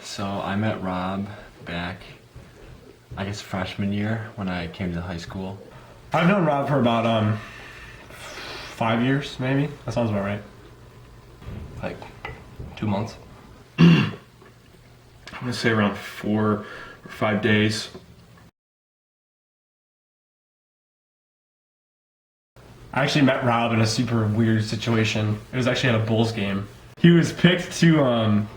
So I met Rob back, I guess, freshman year when I came to high school. I've known Rob for about 5 years, maybe. That sounds about right. Like 2 months. I'm gonna say around 4 or 5 days. I actually met Rob in a super weird situation. It was actually at a Bulls game. He was picked to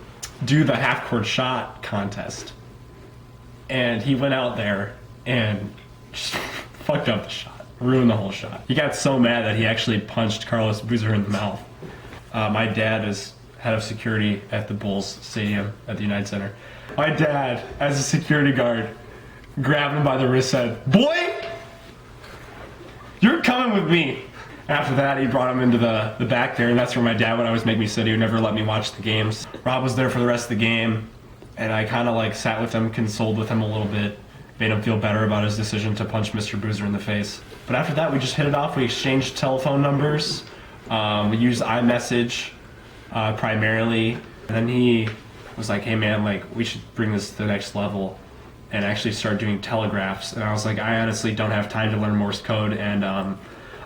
do the half-court shot contest. And he went out there and just fucked up the shot. Ruined the whole shot. He got so mad that he actually punched Carlos Boozer in the mouth. My dad is head of security at the Bulls Stadium at the United Center. My dad, as a security guard, grabbed him by the wrist, said, "Boy, you're coming with me." After that, he brought him into the back there, and that's where my dad would always make me sit. He would never let me watch the games. Rob was there for the rest of the game, and I kind of like sat with him, consoled with him a little bit, made him feel better about his decision to punch Mr. Boozer in the face. But after that, we just hit it off. We exchanged telephone numbers. We used iMessage primarily. And then he was like, "Hey man, like we should bring this to the next level and actually start doing telegraphs." And I was like, "I honestly don't have time to learn Morse code," and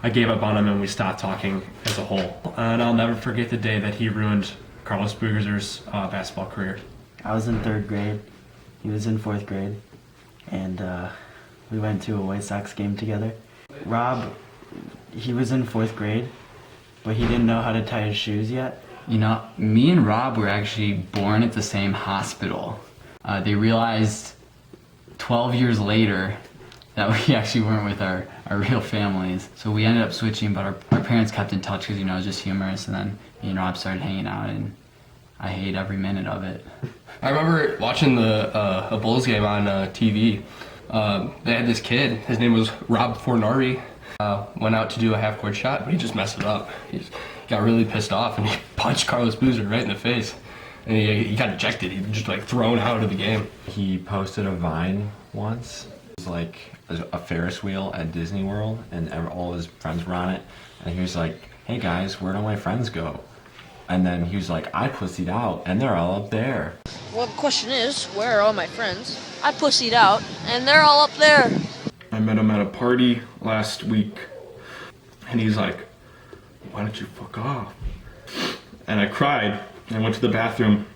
I gave up on him and we stopped talking as a whole. And I'll never forget the day that he ruined Carlos Boozer's basketball career. I was in 3rd grade, he was in 4th grade, and we went to a White Sox game together. Rob, he was in 4th grade, but he didn't know how to tie his shoes yet. You know, me and Rob were actually born at the same hospital. They realized 12 years later that we actually weren't with our real families. So we ended up switching, but our parents kept in touch because, you know, it was just humorous. And then me and Rob started hanging out, and I hate every minute of it. I remember watching a Bulls game on TV. They had this kid, his name was Rob Fornari, went out to do a half-court shot, but he just messed it up. He got really pissed off and he punched Carlos Boozer right in the face. And he got ejected, he was just like thrown out of the game. He posted a Vine once. It was like a Ferris wheel at Disney World, and all his friends were on it. And he was like, "Hey guys, where'd all my friends go?" And then he was like, "I pussied out, and they're all up there." Well, the question is, where are all my friends? I pussied out, and they're all up there. I met him at a party last week, and he's like, "Why don't you fuck off?" And I cried, and I went to the bathroom,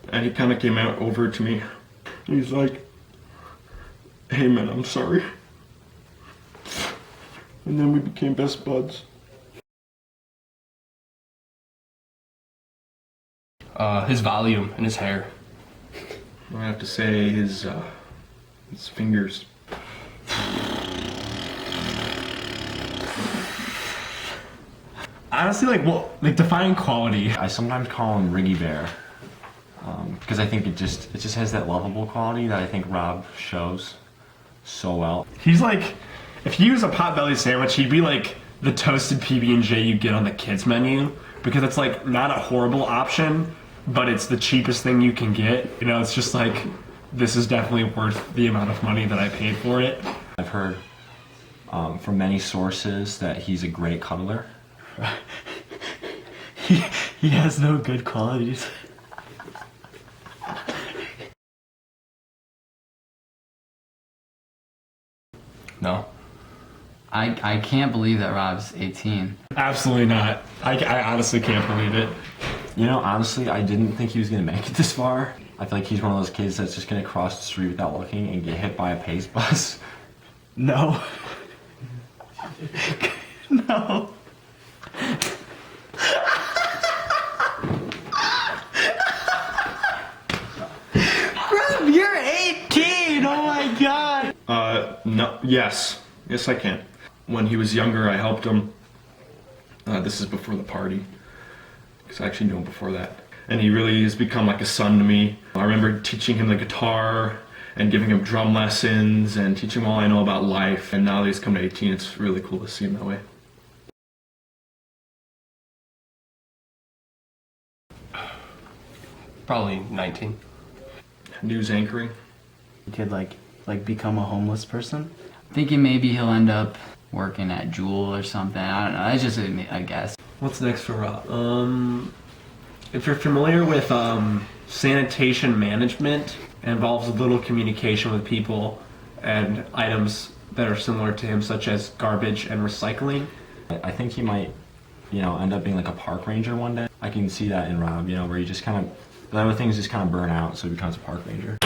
and he kind of came over to me. He's like, "Hey man, I'm sorry." And then we became best buds. His volume and his hair. I have to say his fingers. Honestly, like defining quality. I sometimes call him Riggy Bear because I think it just has that lovable quality that I think Rob shows so well. He's like, if he was a Potbelly sandwich, he'd be like the toasted PB&J you get on the kids menu, because it's like not a horrible option, but it's the cheapest thing you can get. You know, it's just like, this is definitely worth the amount of money that I paid for it. I've heard from many sources that he's a great cuddler. He has no good qualities. No. I can't believe that Rob's 18. Absolutely not. I honestly can't believe it. You know, honestly, I didn't think he was going to make it this far. I feel like he's one of those kids that's just going to cross the street without looking and get hit by a pace bus. No. No. Rob, you're 18! Oh my god! No, yes I can. When he was younger, I helped him. This is before the party, because I actually knew him before that. And he really has become like a son to me. I remember teaching him the guitar and giving him drum lessons and teaching him all I know about life. And now that he's come to 18, it's really cool to see him that way. Probably 19. News anchoring. He could like become a homeless person. Thinking maybe he'll end up working at Jewel or something. I don't know. That's just a guess. What's next for Rob? If you're familiar with sanitation management, it involves a little communication with people and items that are similar to him, such as garbage and recycling. I think he might, end up being like a park ranger one day. I can see that in Rob, where he just kind of, the other things just kind of burn out, so he becomes a park ranger.